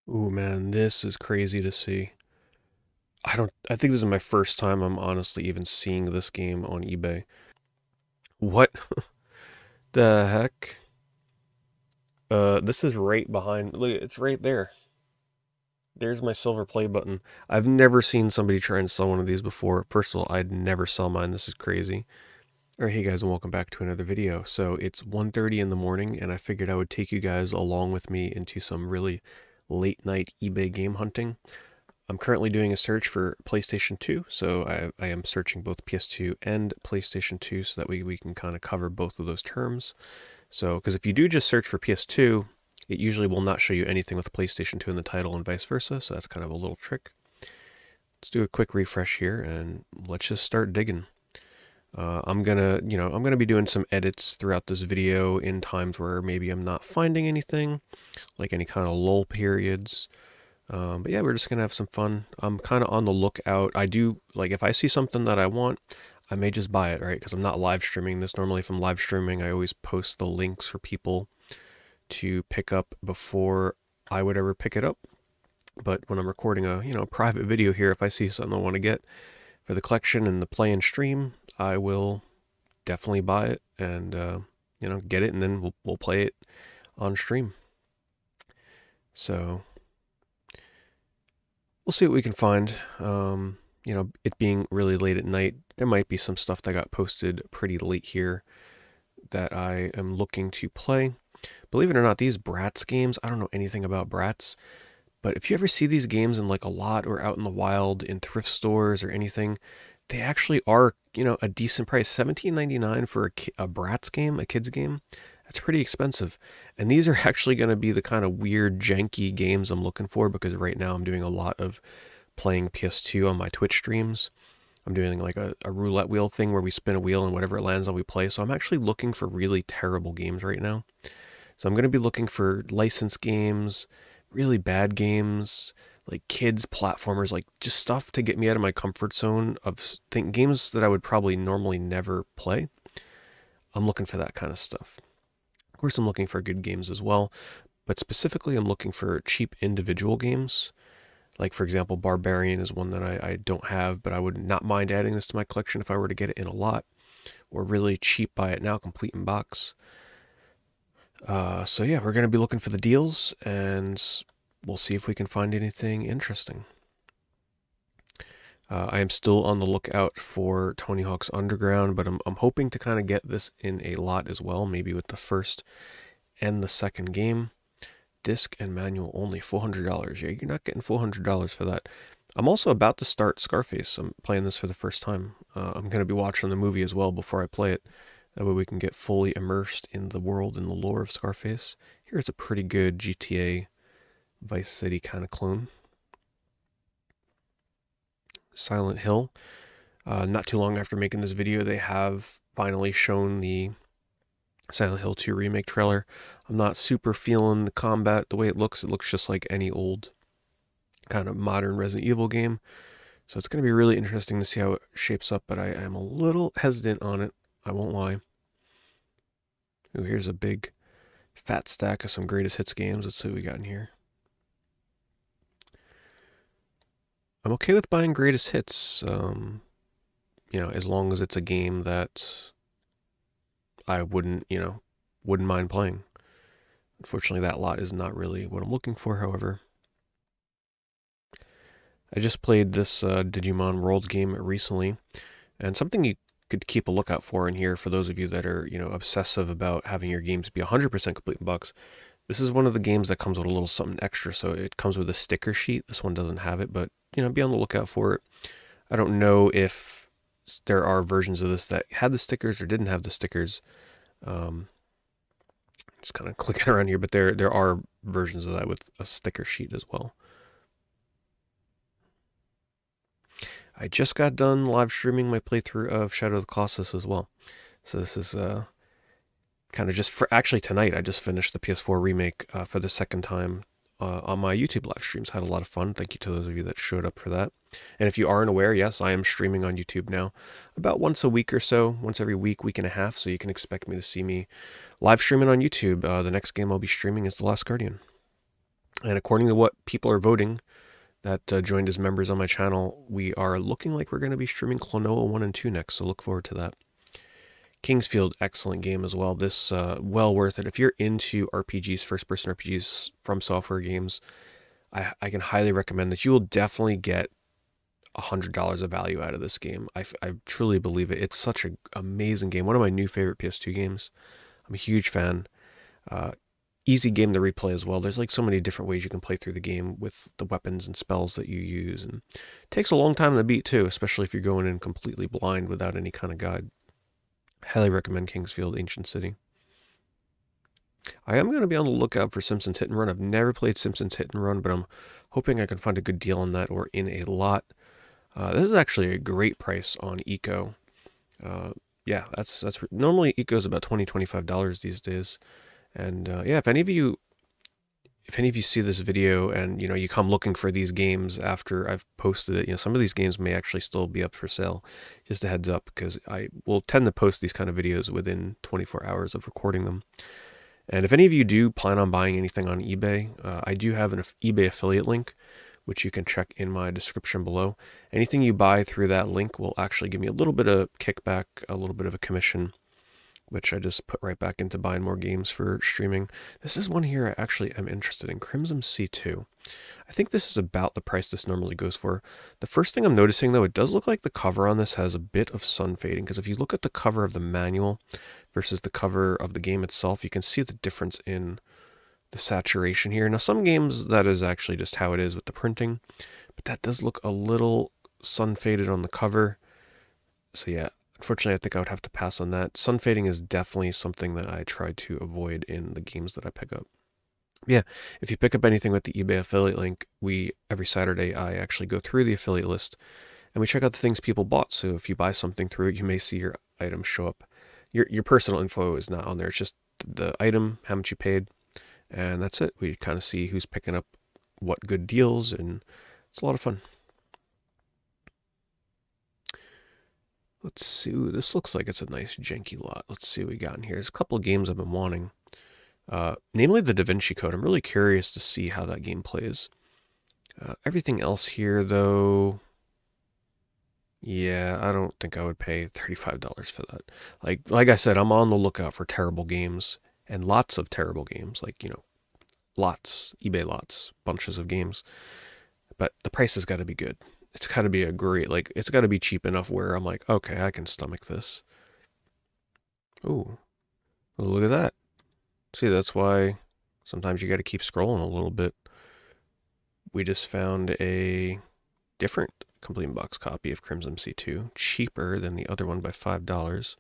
Ooh, man, this is crazy to see. I think this is my first time I'm honestly even seeing this game on eBay. What the heck? This is right behind, look, it's right there. There's my silver play button. I've never seen somebody try and sell one of these before. First of all, I'd never sell mine. This is crazy. Alright, hey guys, and welcome back to another video. So it's 1:30 in the morning, and I figured I would take you guys along with me into some really late night eBay game hunting. I'm currently doing a search for PlayStation 2, so I am searching both PS2 and PlayStation 2 so that we can kind of cover both of those terms. So, because if you do just search for PS2, it usually will not show you anything with PlayStation 2 in the title and vice versa, so that's kind of a little trick. Let's do a quick refresh here and let's just start digging. I'm gonna be doing some edits throughout this video in times where maybe I'm not finding anything, like any kind of lull periods. But yeah, we're just gonna have some fun. I'm kind of on the lookout. I do, like, if I see something that I want, I may just buy it, right? Because I'm not live streaming this. Normally, if I'm live streaming, I always post the links for people to pick up before I would ever pick it up. But when I'm recording a, private video here, if I see something I want to get for the collection and the play and stream, I will definitely buy it and, get it, and then we'll play it on stream. So we'll see what we can find. It being really late at night, there might be some stuff that got posted pretty late here that I am looking to play. Believe it or not, these Bratz games, I don't know anything about Bratz, but if you ever see these games in like a lot or out in the wild in thrift stores or anything, they actually are, a decent price. $17.99 for a Bratz game, a kid's game. That's pretty expensive. And these are actually going to be the kind of weird, janky games I'm looking for, because right now I'm doing a lot of playing PS2 on my Twitch streams. I'm doing like a roulette wheel thing where we spin a wheel and whatever it lands on we play. So I'm actually looking for really terrible games right now. So I'm going to be looking for licensed games, really bad games, like kids platformers, like just stuff to get me out of my comfort zone of games that I would probably normally never play. I'm looking for that kind of stuff. Of course, I'm looking for good games as well, but specifically I'm looking for cheap individual games. Like, for example, Barbarian is one that I don't have, but I would not mind adding this to my collection if I were to get it in a lot, or really cheap buy it now, complete in box. So yeah, we're going to be looking for the deals, and we'll see if we can find anything interesting. I am still on the lookout for Tony Hawk's Underground, but I'm hoping to kind of get this in a lot as well, maybe with the first and the second game. Disc and manual only, $400. Yeah, you're not getting $400 for that. I'm also about to start Scarface. I'm playing this for the first time. I'm going to be watching the movie as well before I play it. That way we can get fully immersed in the world and the lore of Scarface. Here's a pretty good GTA Vice City kind of clone. Silent Hill. Not too long after making this video, they have finally shown the Silent Hill 2 remake trailer. I'm not super feeling the combat, the way it looks. It looks just like any old kind of modern Resident Evil game. So it's going to be really interesting to see how it shapes up, but I am a little hesitant on it. I won't lie. Ooh, here's a big fat stack of some greatest hits games. Let's see what we got in here. I'm okay with buying greatest hits, as long as it's a game that I wouldn't mind playing. Unfortunately, that lot is not really what I'm looking for, however. I just played this Digimon World game recently, and something you could keep a lookout for in here for those of you that are, obsessive about having your games be 100% complete in box. This is one of the games that comes with a little something extra, so it comes with a sticker sheet. This one doesn't have it, but, be on the lookout for it. I don't know if there are versions of this that had the stickers or didn't have the stickers. Just kind of clicking around here, but there are versions of that with a sticker sheet as well. I just got done live streaming my playthrough of Shadow of the Colossus as well. So this is kind of just for, actually tonight I just finished the PS4 remake for the second time on my YouTube live streams. Had a lot of fun. Thank you to those of you that showed up for that. And if you aren't aware, yes, I am streaming on YouTube now about once a week or so, once every week, week and a half. So you can expect me to see me live streaming on YouTube. The next game I'll be streaming is The Last Guardian. And according to what people are voting that joined as members on my channel, we are looking like we're going to be streaming Klonoa 1 and 2 next, so look forward to that. Kingsfield, excellent game as well. This, well worth it. If you're into RPGs, first-person RPGs from software games, I can highly recommend that. You will definitely get $100 of value out of this game. I truly believe it. It's such an amazing game. One of my new favorite PS2 games. I'm a huge fan. Easy game to replay as well. There's like so many different ways you can play through the game with the weapons and spells that you use. And it takes a long time to beat too, especially if you're going in completely blind without any kind of guide. Highly recommend Kingsfield Ancient City. I am going to be on the lookout for Simpsons Hit and Run. I've never played Simpsons Hit and Run, but I'm hoping I can find a good deal on that or in a lot. This is actually a great price on Eco. Yeah, that's normally Eco's about $20-$25 these days. And yeah, if any of you see this video and you come looking for these games after I've posted it, some of these games may actually still be up for sale. Just a heads up, because I will tend to post these kind of videos within 24 hours of recording them. And if any of you do plan on buying anything on eBay, I do have an eBay affiliate link, which you can check in my description below. Anything you buy through that link will actually give me a little bit of kickback, a little bit of a commission, which I just put right back into buying more games for streaming. This is one here I actually am interested in, Crimson C2. I think this is about the price this normally goes for. The first thing I'm noticing, though, it does look like the cover on this has a bit of sun fading, because if you look at the cover of the manual versus the cover of the game itself, you can see the difference in the saturation here. Now, some games, that is actually just how it is with the printing, but that does look a little sun faded on the cover. So yeah, unfortunately, I think I would have to pass on that. Sun fading is definitely something that I try to avoid in the games that I pick up. Yeah, if you pick up anything with the eBay affiliate link, every Saturday, I actually go through the affiliate list and we check out the things people bought. So if you buy something through it, you may see your item show up. Your personal info is not on there. It's just the item, how much you paid, and that's it. We kind of see who's picking up what good deals, and it's a lot of fun. Let's see. Ooh, this looks like it's a nice janky lot. Let's see what we got in here. There's a couple of games I've been wanting. Namely the Da Vinci Code. I'm really curious to see how that game plays. Everything else here, though, yeah, I don't think I would pay $35 for that. Like I said, I'm on the lookout for terrible games, and lots of terrible games. Like, lots, eBay lots, bunches of games. But the price has got to be good. It's got to be it's got to be cheap enough where I'm like, okay, I can stomach this. Ooh, well, look at that. See, that's why sometimes you got to keep scrolling a little bit. We just found a different complete box copy of Crimson C2, cheaper than the other one by $5.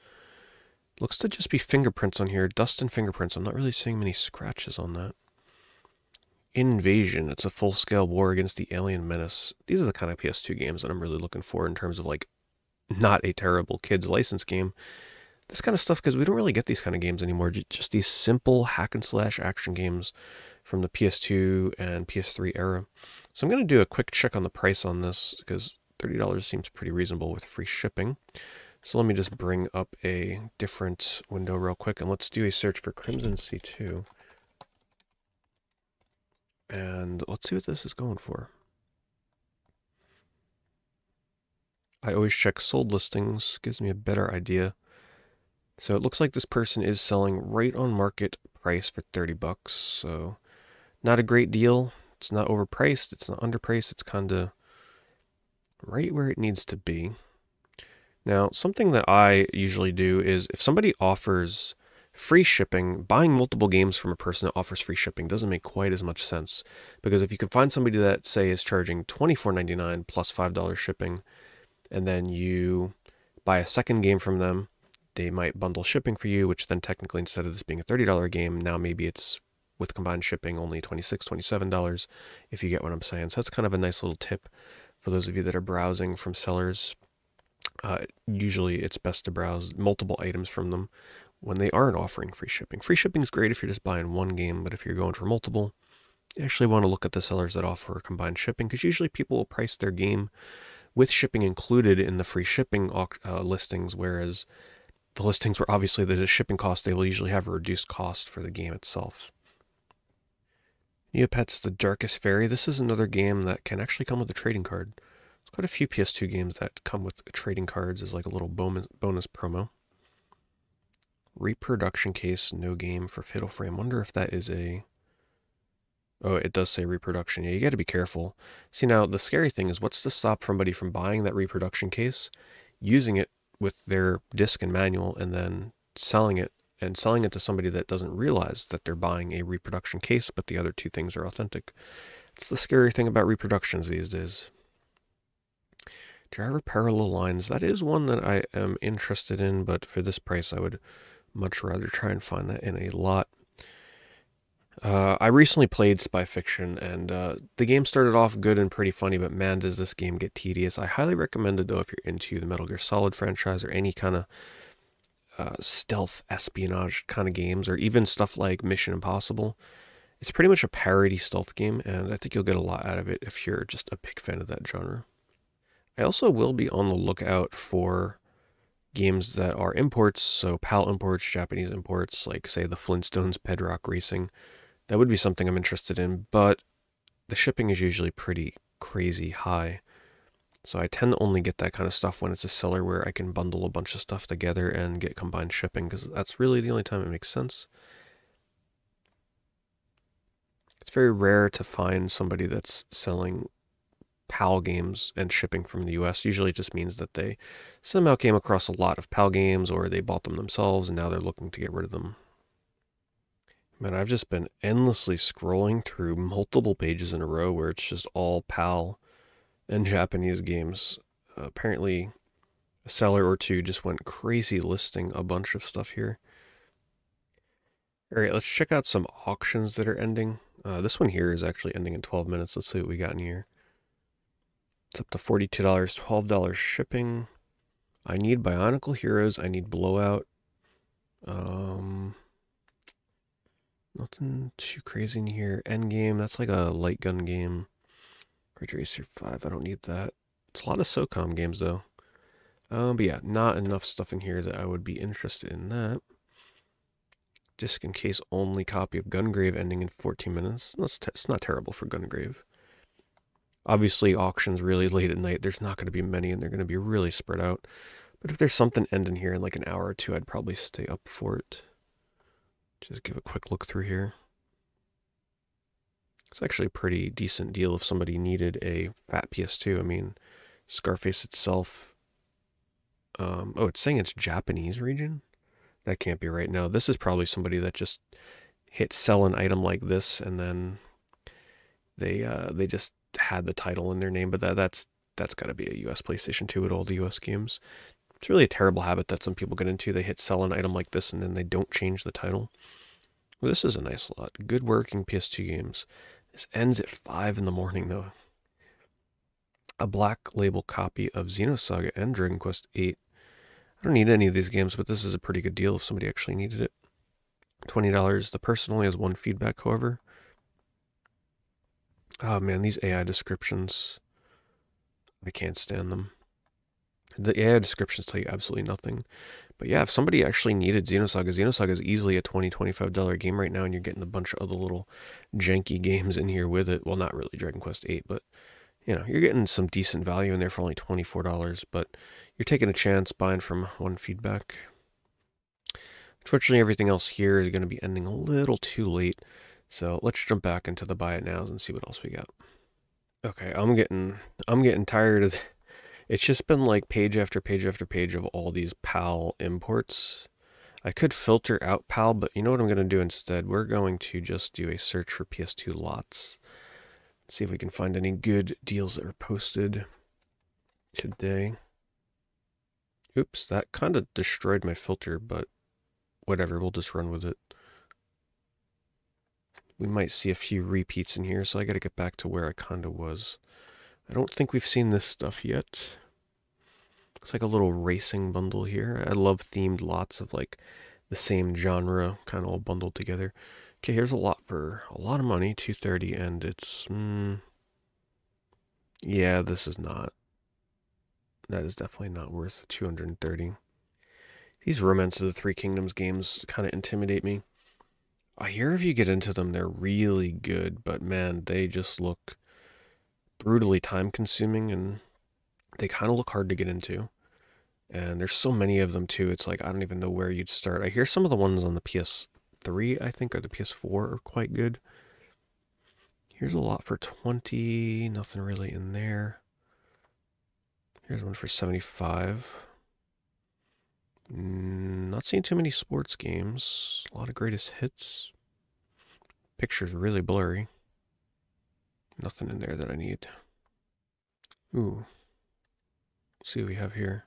Looks to just be fingerprints on here, dust and fingerprints. I'm not really seeing many scratches on that. Invasion, it's a full-scale war against the alien menace. These are the kind of PS2 games that I'm really looking for in terms of, like, not a terrible kids license game. This kind of stuff, because we don't really get these kind of games anymore. Just these simple hack-and-slash action games from the PS2 and PS3 era. So I'm going to do a quick check on the price on this, because $30 seems pretty reasonable with free shipping. So let me just bring up a different window real quick, and let's do a search for Crimson C2. And let's see what this is going for. I always check sold listings, gives me a better idea. So it looks like this person is selling right on market price for 30 bucks. So not a great deal. It's not overpriced. It's not underpriced. It's kind of right where it needs to be. Now, something that I usually do is if somebody offers free shipping, buying multiple games from a person that offers free shipping doesn't make quite as much sense. Because if you can find somebody that, say, is charging $24.99 plus $5 shipping, and then you buy a second game from them, they might bundle shipping for you, which then technically, instead of this being a $30 game, now maybe it's with combined shipping only $26, $27, if you get what I'm saying. So that's kind of a nice little tip for those of you that are browsing from sellers. Usually it's best to browse multiple items from them when they aren't offering free shipping. Free shipping is great if you're just buying one game, but if you're going for multiple, you actually want to look at the sellers that offer combined shipping, because usually people will price their game with shipping included in the free shipping listings, whereas the listings where obviously there's a shipping cost, they will usually have a reduced cost for the game itself. Neopets The Darkest Fairy. This is another game that can actually come with a trading card. There's quite a few PS2 games that come with trading cards as like a little bonus promo. Reproduction case, no game for Fatal Frame. Wonder if that is a... Oh, it does say reproduction. Yeah, you got to be careful. See, now, the scary thing is what's to stop somebody from buying that reproduction case, using it with their disc and manual, and then selling it to somebody that doesn't realize that they're buying a reproduction case, but the other two things are authentic. It's the scary thing about reproductions these days. Driver Parallel Lines. That is one that I am interested in, but for this price, I would much rather try and find that in a lot. I recently played Spy Fiction, and the game started off good and pretty funny, but man, does this game get tedious. I highly recommend it, though, if you're into the Metal Gear Solid franchise or any kind of stealth espionage kind of games, or even stuff like Mission Impossible. It's pretty much a parody stealth game, and I think you'll get a lot out of it if you're just a big fan of that genre. I also will be on the lookout for games that are imports, so PAL imports, Japanese imports, like, say, the Flintstones Bedrock Racing. That would be something I'm interested in, but the shipping is usually pretty crazy high. So I tend to only get that kind of stuff when it's a seller where I can bundle a bunch of stuff together and get combined shipping, because that's really the only time it makes sense. It's very rare to find somebody that's selling PAL games and shipping from the US. Usually it just means that they somehow came across a lot of PAL games, or they bought them themselves and now they're looking to get rid of them. Man, I've just been endlessly scrolling through multiple pages in a row where it's just all PAL and Japanese games. Apparently, a seller or two just went crazy listing a bunch of stuff here. All right, let's check out some auctions that are ending. This one here is actually ending in 12 minutes. Let's see what we got in here. It's up to $42, $12 shipping. I need Bionicle Heroes. I need Blowout. Nothing too crazy in here. Endgame, that's like a light gun game. Ridge Racer 5, I don't need that. It's a lot of SOCOM games, though. But yeah, not enough stuff in here that I would be interested in that. Disc and case only copy of Gungrave ending in 14 minutes. It's not terrible for Gungrave. Obviously, auctions really late at night. There's not going to be many, and they're going to be really spread out. But if there's something ending here in like an hour or two, I'd probably stay up for it. Just give a quick look through here. It's actually a pretty decent deal if somebody needed a fat PS2. I mean, Scarface itself. Oh, it's saying it's Japanese region? That can't be right. No, this is probably somebody that just hit sell an item like this, and then they just had the title in their name. But that's got to be a US PlayStation 2 with all the US games. It's really a terrible habit that some people get into. They hit sell an item like this, and then they don't change the title. Well, this is a nice lot. Good working PS2 games. This ends at 5 in the morning, though. A black label copy of Xenosaga and Dragon Quest VIII. I don't need any of these games, but this is a pretty good deal if somebody actually needed it. $20. The person only has one feedback, however. Oh man, these AI descriptions. I can't stand them. The AI descriptions tell you absolutely nothing. But yeah, if somebody actually needed Xenosaga is easily a $20, $25 game right now, and you're getting a bunch of other little janky games in here with it. Well, not really Dragon Quest VIII, but you know, you're getting some decent value in there for only $24, but you're taking a chance buying from one feedback. Unfortunately, everything else here is going to be ending a little too late, so let's jump back into the buy it nows and see what else we got. Okay, I'm getting tired of it's just been like page after page after page of all these PAL imports. I could filter out PAL, but you know what I'm going to do instead? We're going to just do a search for PS2 lots. See if we can find any good deals that are posted today. Oops, that kind of destroyed my filter, but whatever, we'll just run with it. We might see a few repeats in here, so I got to get back to where I kind of was. I don't think we've seen this stuff yet. Looks like a little racing bundle here. I love themed lots of like the same genre kind of all bundled together. Okay, here's a lot for a lot of money, $230, and it's yeah, this is not. That is definitely not worth $230. These Romance of the Three Kingdoms games kind of intimidate me. I hear if you get into them, they're really good, but man, they just look brutally time consuming and they kind of look hard to get into. And there's so many of them too. It's like I don't even know where you'd start. I hear some of the ones on the PS3, I think, or the PS4 are quite good. Here's a lot for 20, nothing really in there. Here's one for 75. Not seeing too many sports games. A lot of greatest hits. Picture's really blurry. Nothing in there that I need. Ooh. Let's see what we have here.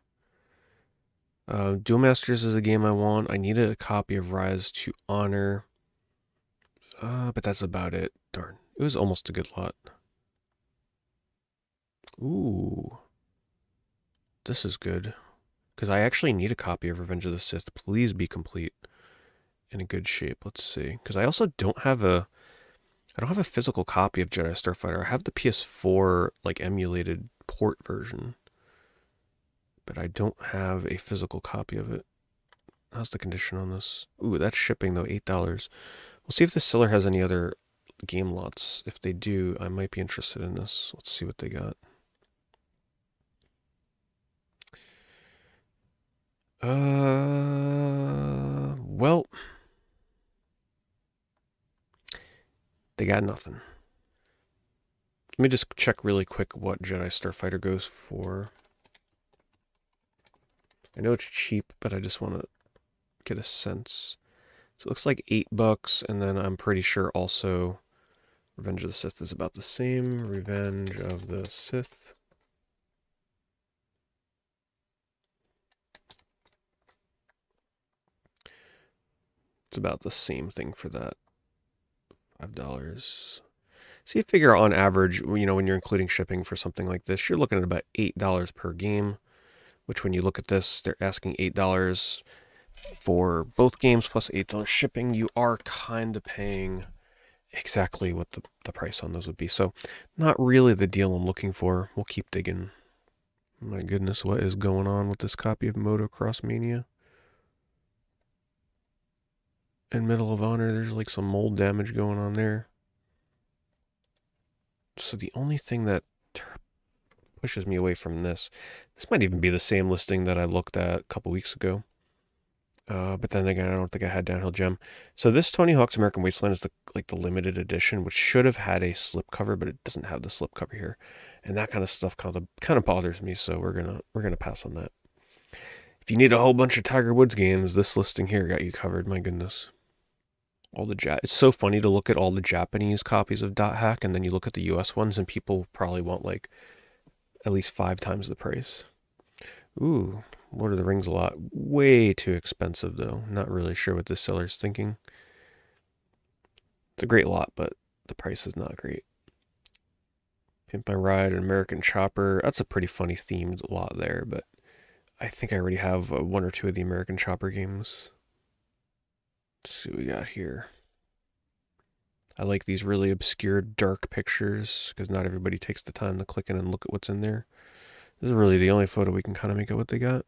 Duel Masters is a game I want. I need a copy of Rise to Honor. But that's about it. Darn. It was almost a good lot. Ooh. This is good. Because I actually need a copy of Revenge of the Sith. Please be complete. In a good shape. Let's see. Because I also don't have a... I don't have a physical copy of Jedi Starfighter. I have the PS4, like, emulated port version. But I don't have a physical copy of it. How's the condition on this? Ooh, that's shipping, though. $8. We'll see if the seller has any other game lots. If they do, I might be interested in this. Let's see what they got. Well, they got nothing. Let me just check really quick what Jedi Starfighter goes for. I know it's cheap, but I just want to get a sense. So it looks like $8, and then I'm pretty sure also Revenge of the Sith is about the same. Revenge of the Sith. It's about the same thing for that. $5. So you figure on average, you know, when you're including shipping for something like this, you're looking at about $8 per game, which when you look at this, they're asking $8 for both games plus $8 shipping. You are kind of paying exactly what the price on those would be. So not really the deal I'm looking for. We'll keep digging. My goodness, what is going on with this copy of Motocross Mania? In Medal of Honor, there's like some mold damage going on there. So the only thing that pushes me away from this might even be the same listing that I looked at a couple weeks ago. But then again, I don't think I had Downhill Gem. So this Tony Hawk's American Wasteland is the limited edition, which should have had a slipcover, but it doesn't have the slipcover here, and that kind of stuff kind of bothers me. So we're gonna pass on that. If you need a whole bunch of Tiger Woods games, this listing here got you covered. My goodness. It's so funny to look at all the Japanese copies of Dot Hack, and then you look at the US ones, and people probably want like at least 5 times the price. Ooh, Lord of the Rings a lot. Way too expensive, though. Not really sure what this seller's thinking. It's a great lot, but the price is not great. Pimp My Ride, an American Chopper. That's a pretty funny themed lot there, but I think I already have 1 or 2 of the American Chopper games. Let's see what we got here. I like these really obscure, dark pictures, because not everybody takes the time to click in and look at what's in there. This is really the only photo we can kind of make out what they got.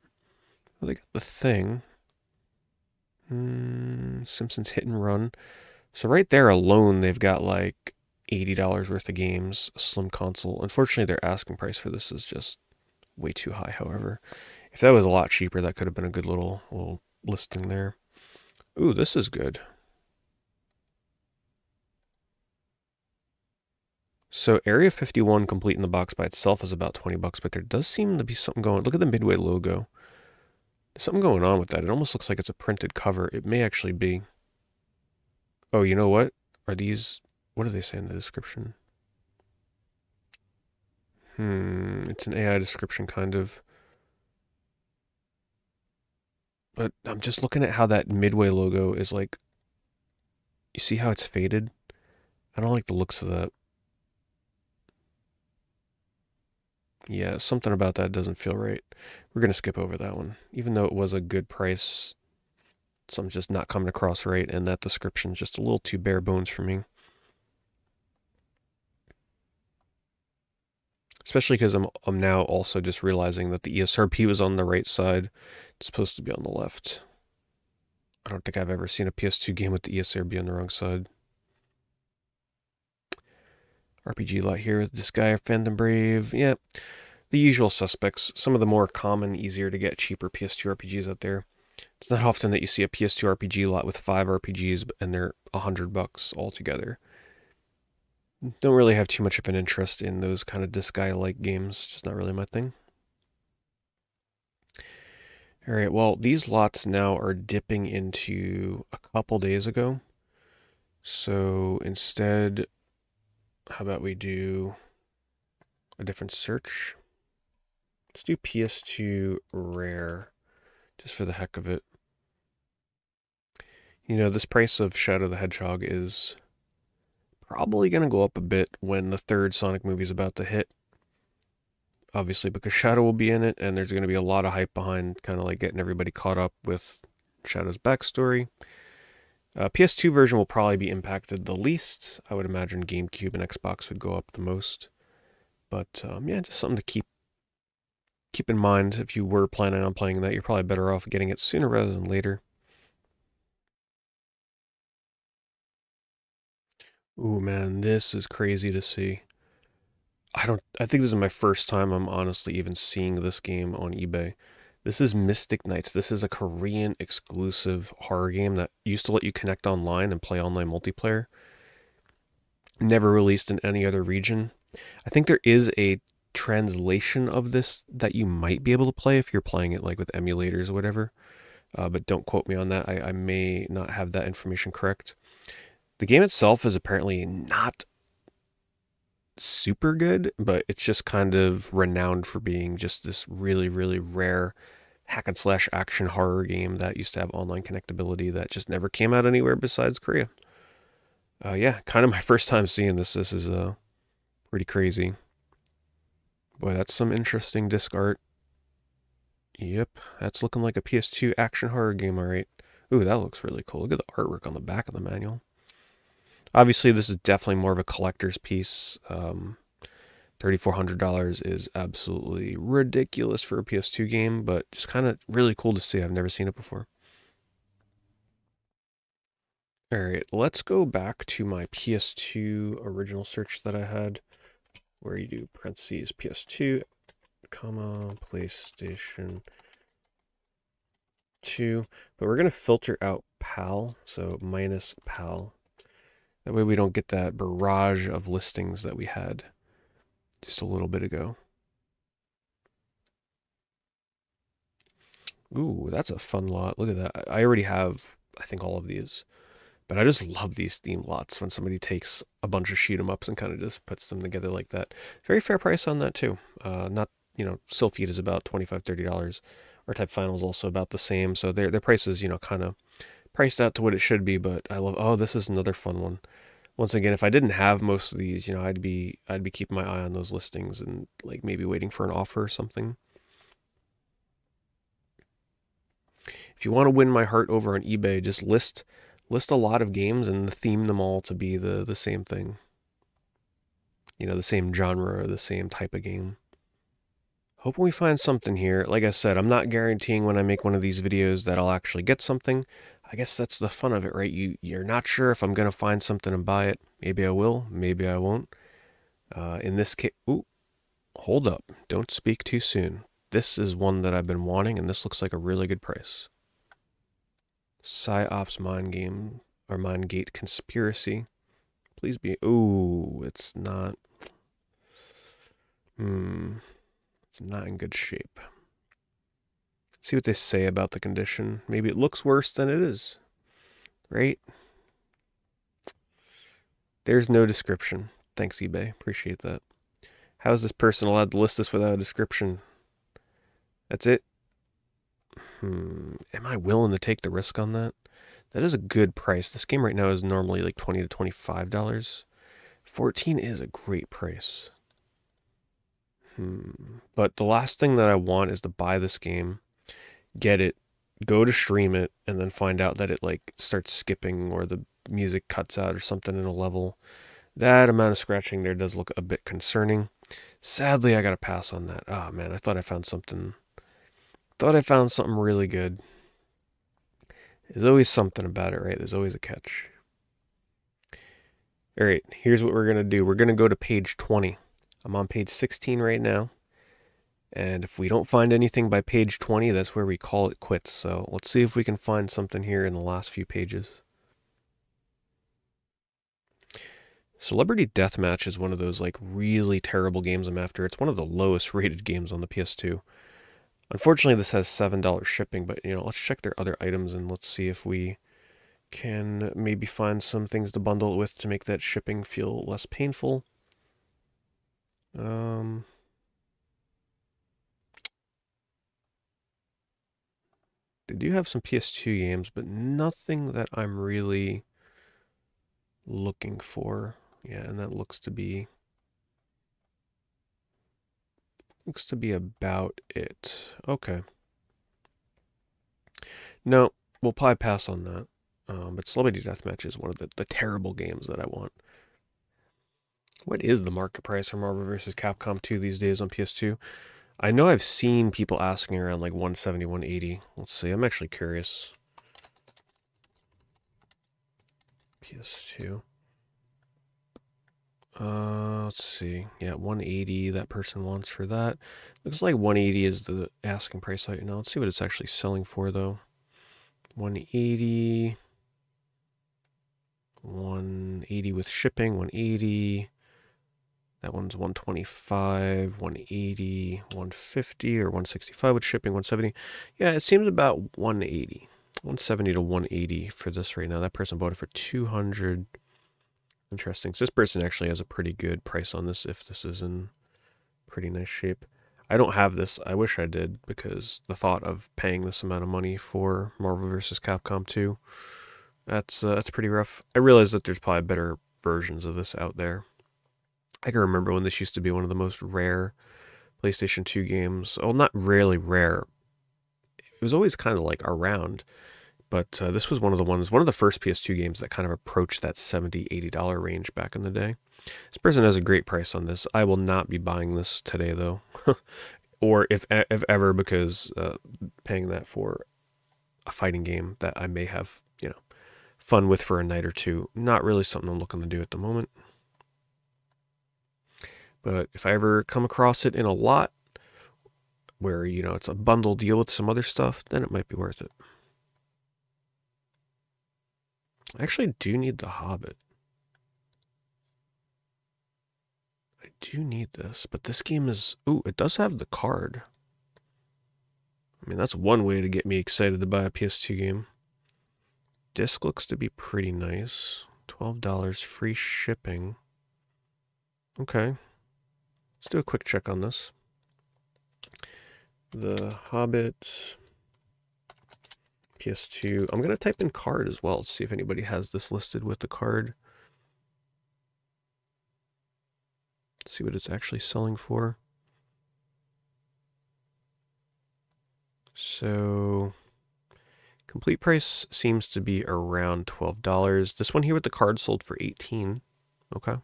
Well, they got The Thing. Simpsons Hit and Run. So right there alone, they've got like $80 worth of games, a slim console. Unfortunately, their asking price for this is just way too high, however. If that was a lot cheaper, that could have been a good little listing there. Ooh, this is good. So Area 51 complete in the box by itself is about $20, but there does seem to be something going. Look at the Midway logo. There's something going on with that. It almost looks like it's a printed cover. It may actually be. Oh, you know what? Are these... What do they say in the description? It's an AI description, kind of. But I'm just looking at how that Midway logo is like... You see how it's faded? I don't like the looks of that. Yeah, something about that doesn't feel right. We're going to skip over that one. Even though it was a good price, something's just not coming across right, and that description's just a little too bare bones for me. Especially because I'm now also just realizing that the ESRP was on the right side. It's supposed to be on the left. I don't think I've ever seen a PS2 game with the ESR be on the wrong side. RPG lot here with this guy, Phantom Brave. Yeah, the usual suspects. Some of the more common, easier to get, cheaper PS2 RPGs out there. It's not often that you see a PS2 RPG lot with 5 RPGs and they're $100 altogether. Don't really have too much of an interest in those kind of Disgaea-like games. Just not really my thing. Alright, well, these lots now are dipping into a couple days ago. So instead, how about we do a different search? Let's do PS2 Rare, just for the heck of it. You know, this price of Shadow the Hedgehog is probably going to go up a bit when the third Sonic movie is about to hit. Obviously, because Shadow will be in it, and there's going to be a lot of hype behind kind of like getting everybody caught up with Shadow's backstory. PS2 version will probably be impacted the least. I would imagine GameCube and Xbox would go up the most. But yeah, just something to keep in mind if you were planning on playing that. You're probably better off getting it sooner rather than later. Ooh, man, this is crazy to see. I think this is my first time I'm honestly even seeing this game on eBay. This is Mystic Knights. This is a Korean exclusive horror game that used to let you connect online and play online multiplayer. Never released in any other region. I think there is a translation of this that you might be able to play if you're playing it like with emulators or whatever. But don't quote me on that. I may not have that information correct. The game itself is apparently not super good, but it's just kind of renowned for being just this really, really rare hack and slash action horror game that used to have online connectability that just never came out anywhere besides Korea. Yeah, kind of my first time seeing this. This is pretty crazy. Boy, that's some interesting disc art. Yep, that's looking like a PS2 action horror game, alright. Ooh, that looks really cool. Look at the artwork on the back of the manual. Obviously, this is definitely more of a collector's piece. $3,400 is absolutely ridiculous for a PS2 game, but just kind of really cool to see. I've never seen it before. Alright, let's go back to my PS2 original search that I had, where you do parentheses PS2, comma, PlayStation 2. But we're going to filter out PAL, so minus PAL. That way we don't get that barrage of listings that we had just a little bit ago. Ooh, that's a fun lot. Look at that. I already have, I think, all of these. But I just love these theme lots when somebody takes a bunch of shoot 'em ups and kind of just puts them together like that. Very fair price on that too. Not, you know, Sylphid is about $25, $30. R-Type Final is also about the same. So their prices, you know, kind of priced out to what it should be. But I love, oh, this is another fun one. Once again, if I didn't have most of these, you know, I'd be keeping my eye on those listings and like maybe waiting for an offer or something. If you want to win my heart over on eBay, just list a lot of games and theme them all to be the same thing. You know, the same genre or the same type of game. Hoping we find something here. Like I said, I'm not guaranteeing when I make one of these videos that I'll actually get something. I guess that's the fun of it, right? You're not sure if I'm going to find something and buy it. Maybe I will, maybe I won't. In this case, ooh, hold up. Don't speak too soon. This is one that I've been wanting, and this looks like a really good price. PsyOps Mind Game, or Mind Gate Conspiracy. Please be, ooh, it's not, it's not in good shape. See what they say about the condition. Maybe it looks worse than it is, right? There's no description. Thanks, eBay. Appreciate that. How is this person allowed to list this without a description? That's it? Am I willing to take the risk on that? That is a good price. This game right now is normally like $20 to $25. $14 is a great price. But the last thing that I want is to buy this game, get it, go to stream it, and then find out that it like starts skipping or the music cuts out or something in a level. That amount of scratching there does look a bit concerning. Sadly, I gotta pass on that. Oh man, I thought I found something. Thought I found something really good. There's always something about it, right? There's always a catch. All right, here's what we're going to do. We're going to go to page 20. I'm on page 16 right now. And if we don't find anything by page 20, that's where we call it quits. So let's see if we can find something here in the last few pages. Celebrity Deathmatch is one of those like really terrible games I'm after. It's one of the lowest rated games on the PS2. Unfortunately, this has $7 shipping, but let's check their other items and let's see if we can maybe find some things to bundle it with to make that shipping feel less painful. They do have some PS2 games, but nothing that I'm really looking for. Yeah, and that looks to be about it. Okay. No, we'll probably pass on that. But Celebrity Deathmatch is one of the terrible games that I want. What is the market price for Marvel vs. Capcom 2 these days on PS2? I know I've seen people asking around like 170, 180. Let's see, I'm actually curious. PS2. Let's see. Yeah, 180 that person wants for that. Looks like 180 is the asking price right now. Let's see what it's actually selling for though. 180. 180 with shipping, 180. That one's 125, 180, 150, or 165 with shipping, 170. Yeah, it seems about 180. 170 to 180 for this right now. That person bought it for 200. Interesting. So this person actually has a pretty good price on this if this is in pretty nice shape. I don't have this. I wish I did because the thought of paying this amount of money for Marvel vs. Capcom 2, that's pretty rough. I realize that there's probably better versions of this out there. I can remember when this used to be one of the most rare PlayStation 2 games. Well, not really rare. It was always kind of like around. But this was one of the first PS2 games that kind of approached that $70, $80 range back in the day. This person has a great price on this. I will not be buying this today, though. Or if ever, because paying that for a fighting game that I may have, fun with for a night or two. Not really something I'm looking to do at the moment. But if I ever come across it in a lot where, it's a bundle deal with some other stuff, then it might be worth it. I actually do need The Hobbit. I do need this, but this game is... Ooh, it does have the card. I mean, that's one way to get me excited to buy a PS2 game. Disc looks to be pretty nice. $12 free shipping. Okay. Let's do a quick check on this. The Hobbit... PS2. I'm going to type in card as well to see if anybody has this listed with the card. Let's see what it's actually selling for. So, complete price seems to be around $12. This one here with the card sold for $18. Okay.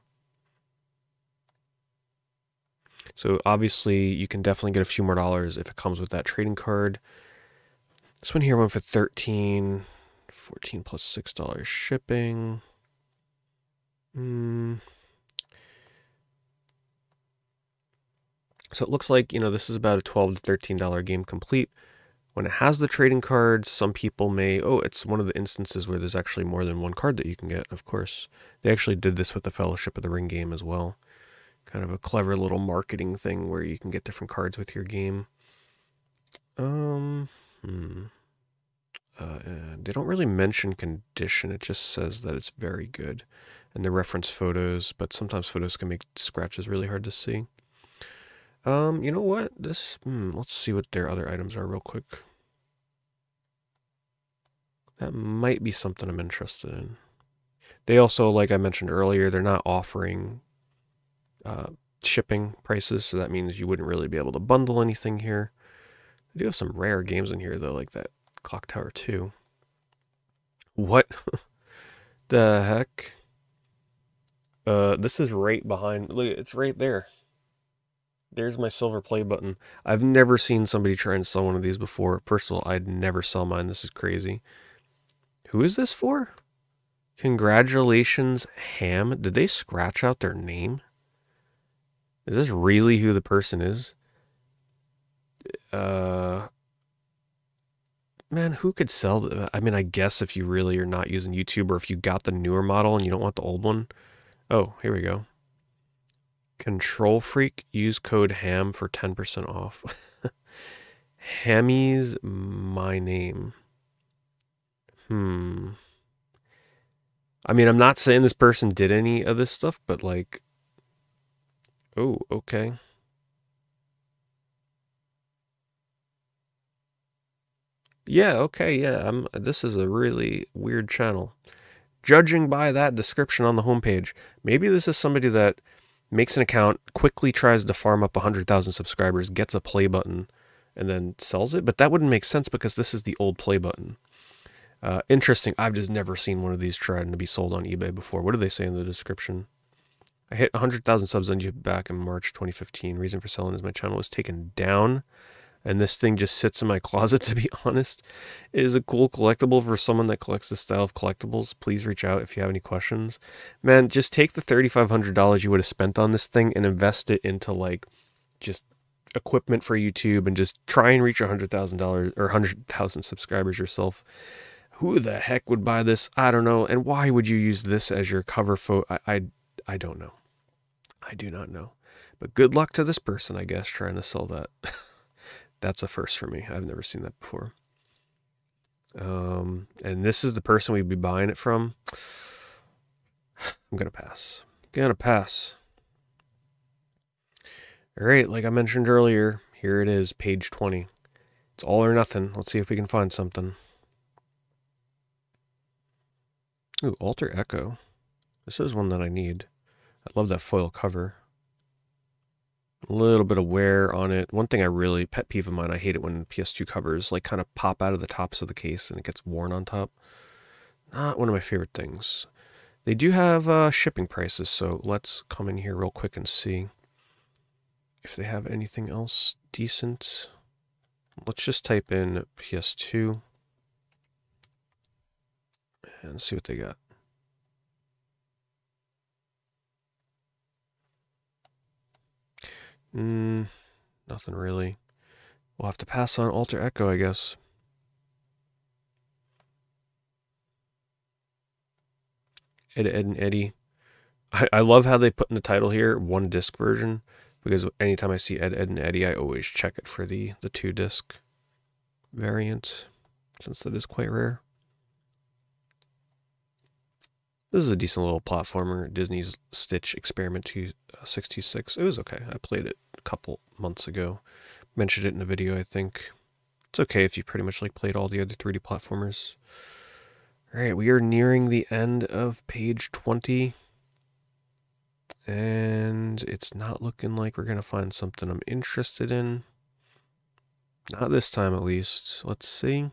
So obviously you can definitely get a few more dollars if it comes with that trading card. This one here went for $13, $14 plus $6 shipping. So it looks like, this is about a $12 to $13 game complete. When it has the trading cards, some people may, it's one of the instances where there's actually more than one card that you can get, of course. They actually did this with the Fellowship of the Ring game as well. Kind of a clever little marketing thing where you can get different cards with your game. They don't really mention condition. It just says that it's very good. And they reference photos, but sometimes photos can make scratches really hard to see. You know what? Let's see what their other items are real quick. That might be something I'm interested in. They also, like I mentioned earlier, they're not offering shipping prices, so that means you wouldn't really be able to bundle anything here. They do have some rare games in here, though, like that Clock Tower 2. What the heck? This is right behind. Look, it's right there. There's my silver play button. I've never seen somebody try and sell one of these before. First of all, I'd never sell mine. This is crazy. Who is this for? Congratulations, Ham. Did they scratch out their name? Is this really who the person is? Man, who could sell? I mean, I guess if you really are not using YouTube, or if you got the newer model and you don't want the old one. Oh, here we go. Control Freak, use code HAM for 10% off. Hammy's my name. I mean, I'm not saying this person did any of this stuff, but like, oh, okay. Yeah, okay, yeah. This is a really weird channel. Judging by that description on the homepage, maybe this is somebody that makes an account, quickly tries to farm up 100,000 subscribers, gets a play button, and then sells it. But that wouldn't make sense because this is the old play button. Interesting. I've just never seen one of these trying to be sold on eBay before. What do they say in the description? I hit 100,000 subs on YouTube back in March 2015. Reason for selling is my channel was taken down, and this thing just sits in my closet, to be honest. It is a cool collectible for someone that collects this style of collectibles. Please reach out if you have any questions. Man, just take the $3,500 you would have spent on this thing and invest it into, like, just equipment for YouTube, and just try and reach $100,000 or 100,000 subscribers yourself. Who the heck would buy this? I don't know. And why would you use this as your cover photo? I don't know. I do not know. But good luck to this person, I guess, trying to sell that. That's a first for me. I've never seen that before. And this is the person we'd be buying it from. I'm going to pass. Gonna pass. All right, like I mentioned earlier, here it is, page 20. It's all or nothing. Let's see if we can find something. Ooh, Alter Echo. This is one that I need. I love that foil cover. A little bit of wear on it. One thing I really, pet peeve of mine, I hate it when PS2 covers like kind of pop out of the tops of the case and it gets worn on top. Not one of my favorite things. They do have shipping prices, so let's come in here real quick and see if they have anything else decent. Let's just type in PS2 and see what they got. Nothing really. We'll have to pass on Alter Echo, I guess. Ed, Ed, and Eddie. I love how they put in the title here, 1-disc version, because anytime I see Ed, Ed, and Eddie, I always check it for the 2-disc variant, since that is quite rare. This is a decent little platformer, Disney's Stitch Experiment 626. It was okay. I played it a couple months ago. Mentioned it in a video, I think. It's okay if you pretty much like played all the other 3D platformers. Alright, we are nearing the end of page 20. And it's not looking like we're going to find something I'm interested in. Not this time, at least. Let's see.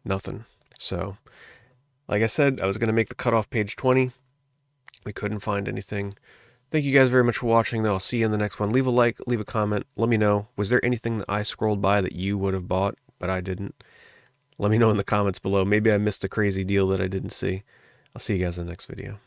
Nothing. So, like I said, I was going to make the cutoff page 20. We couldn't find anything. Thank you guys very much for watching, though. I'll see you in the next one. Leave a like, leave a comment. Let me know. Was there anything that I scrolled by that you would have bought, but I didn't? Let me know in the comments below. Maybe I missed a crazy deal that I didn't see. I'll see you guys in the next video.